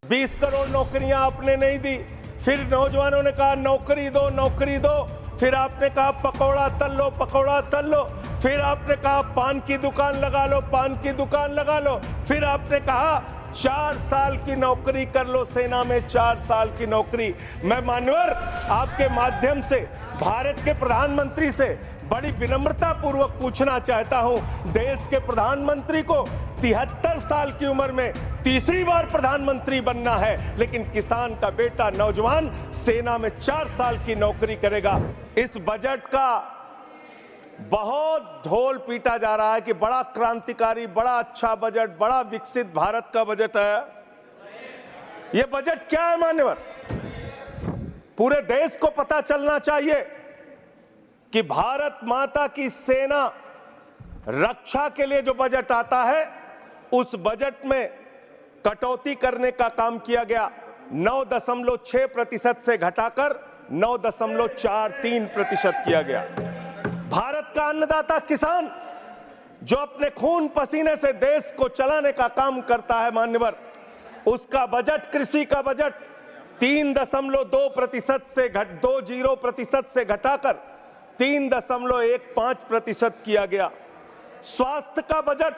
20 करोड़ नौकरियां आपने नहीं दी। फिर नौजवानों ने कहा नौकरी दो, नौकरी दो। फिर आपने कहा पकौड़ा तल लो, पकौड़ा तल लो। फिर आपने कहा पान की दुकान लगा लो, पान की दुकान लगा लो। फिर आपने कहा 4 साल की नौकरी कर लो, सेना में 4 साल की नौकरी। मैं मान्यवर आपके माध्यम से भारत के प्रधानमंत्री से बड़ी विनम्रता पूर्वक पूछना चाहता हूं, देश के प्रधानमंत्री को 73 साल की उम्र में तीसरी बार प्रधानमंत्री बनना है, लेकिन किसान का बेटा नौजवान सेना में 4 साल की नौकरी करेगा। इस बजट का बहुत ढोल पीटा जा रहा है कि बड़ा क्रांतिकारी, बड़ा अच्छा बजट, बड़ा विकसित भारत का बजट है। यह बजट क्या है मान्यवर? पूरे देश को पता चलना चाहिए कि भारत माता की सेना रक्षा के लिए जो बजट आता है, उस बजट में कटौती करने का काम किया गया। 9.6% से घटाकर 9.43% किया गया। भारत का अन्नदाता किसान जो अपने खून पसीने से देश को चलाने का काम करता है मान्यवर, उसका बजट, कृषि का बजट 3.2% से घटाकर 3.15% किया गया। स्वास्थ्य का बजट,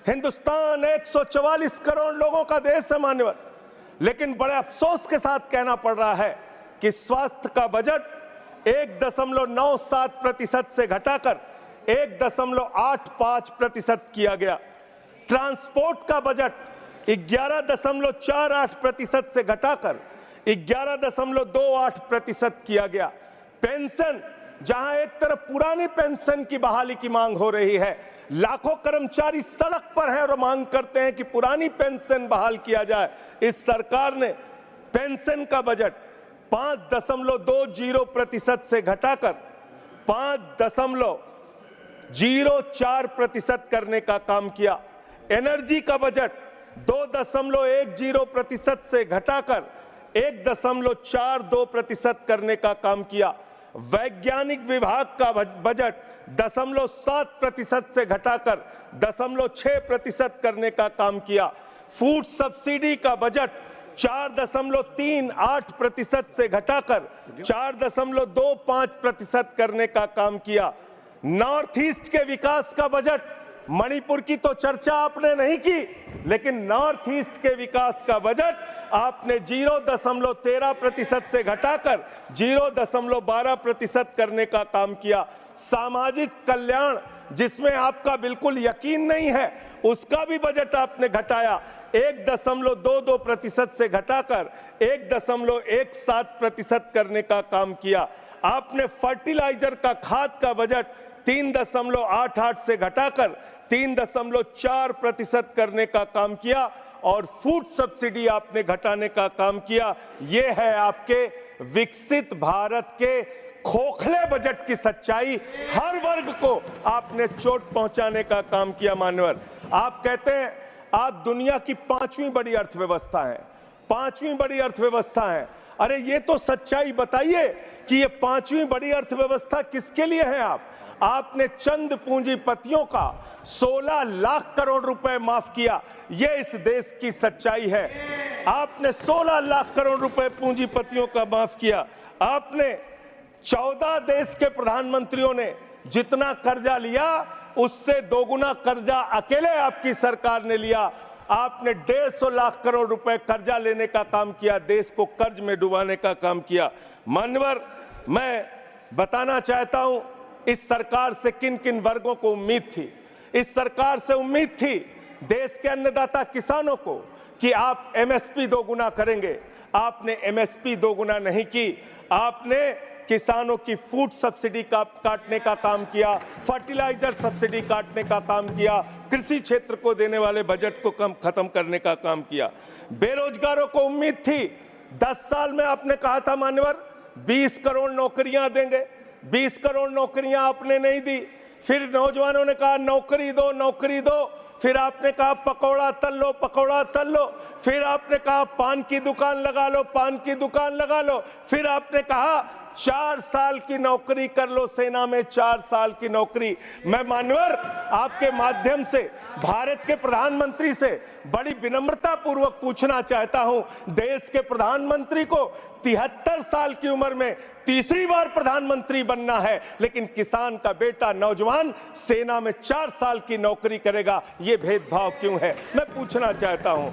हिंदुस्तान 144 करोड़ लोगों का देश है मान्यवर, लेकिन बड़े अफसोस के साथ कहना पड़ रहा है कि स्वास्थ्य का बजट 1.97% से घटाकर 1.85% किया गया। ट्रांसपोर्ट का बजट 11.48% से घटाकर 11.28% किया गया। पेंशन, जहां एक तरफ पुरानी पेंशन की बहाली की मांग हो रही है, लाखों कर्मचारी सड़क पर हैं और मांग करते हैं कि पुरानी पेंशन बहाल किया जाए, इस सरकार ने पेंशन का बजट 5.20% से घटाकर 5.04% करने का काम किया। एनर्जी का बजट 2.10% से घटाकर 1.42% करने का काम किया। वैज्ञानिक विभाग का बजट 0.7% से घटाकर 0.6% करने का काम किया। फूड सब्सिडी का बजट 4.38% से घटाकर 4.25% करने का काम किया। नॉर्थ ईस्ट के विकास का बजट, मणिपुर की तो चर्चा आपने नहीं की, लेकिन नॉर्थ ईस्ट के विकास का बजट आपने 0.13% से घटाकर 0.12% करने का काम किया। सामाजिक कल्याण, जिसमें आपका बिल्कुल यकीन नहीं है, उसका भी बजट आपने घटाया। 1.22% से घटाकर 1.17% करने का काम किया। आपने फर्टिलाइजर का, खाद का बजट 3.88 से घटाकर 3.4% करने का काम किया और फूड सब्सिडी आपने घटाने का काम किया। यह है आपके विकसित भारत के खोखले बजट की सच्चाई। हर वर्ग को आपने चोट पहुंचाने का काम किया मान्यवर। आप कहते हैं आप दुनिया की 5वीं बड़ी अर्थव्यवस्था है, 5वीं बड़ी अर्थव्यवस्था है। अरे ये तो सच्चाई बताइए कि ये 5वीं बड़ी अर्थव्यवस्था किसके लिए है? आपने चंद पूंजीपतियों का 16 लाख करोड़ रुपए माफ किया। ये इस देश की सच्चाई है। आपने 16 लाख करोड़ रुपए पूंजीपतियों का माफ किया। आपने 14 देश के प्रधानमंत्रियों ने जितना कर्जा लिया, उससे दोगुना कर्जा अकेले आपकी सरकार ने लिया। आपने 150 लाख करोड़ रुपए कर्जा लेने का काम किया, देश को कर्ज में डुबाने का काम किया। मान्यवर, मैं बताना चाहता हूं इस सरकार से किन किन वर्गों को उम्मीद थी। इस सरकार से उम्मीद थी देश के अन्नदाता किसानों को कि आप एमएसपी दोगुना करेंगे। आपने एमएसपी दोगुना नहीं की, आपने किसानों की फूड सब्सिडी का काटने का काम किया, फर्टिलाइजर सब्सिडी काटने का काम किया, कृषि क्षेत्र को देने वाले बजट को खत्म करने का काम किया। बेरोजगारों को उम्मीद थी, 10 साल में आपने कहा था मान्यवर 20 करोड़ नौकरियां देंगे, 20 करोड़ नौकरियां आपने नहीं दी। फिर नौजवानों ने कहा नौकरी दो, नौकरी दो। फिर आपने कहा पकौड़ा तल लो, पकौड़ा तल लो। फिर आपने कहा पान की दुकान लगा लो, पान की दुकान लगा लो। फिर आपने कहा 4 साल की नौकरी कर लो सेना में, 4 साल की नौकरी। मैं मान्यवर आपके माध्यम से भारत के प्रधानमंत्री से बड़ी विनम्रता पूर्वक पूछना चाहता हूं, देश के प्रधानमंत्री को 73 साल की उम्र में तीसरी बार प्रधानमंत्री बनना है, लेकिन किसान का बेटा नौजवान सेना में 4 साल की नौकरी करेगा, यह भेदभाव क्यों है? मैं पूछना चाहता हूं।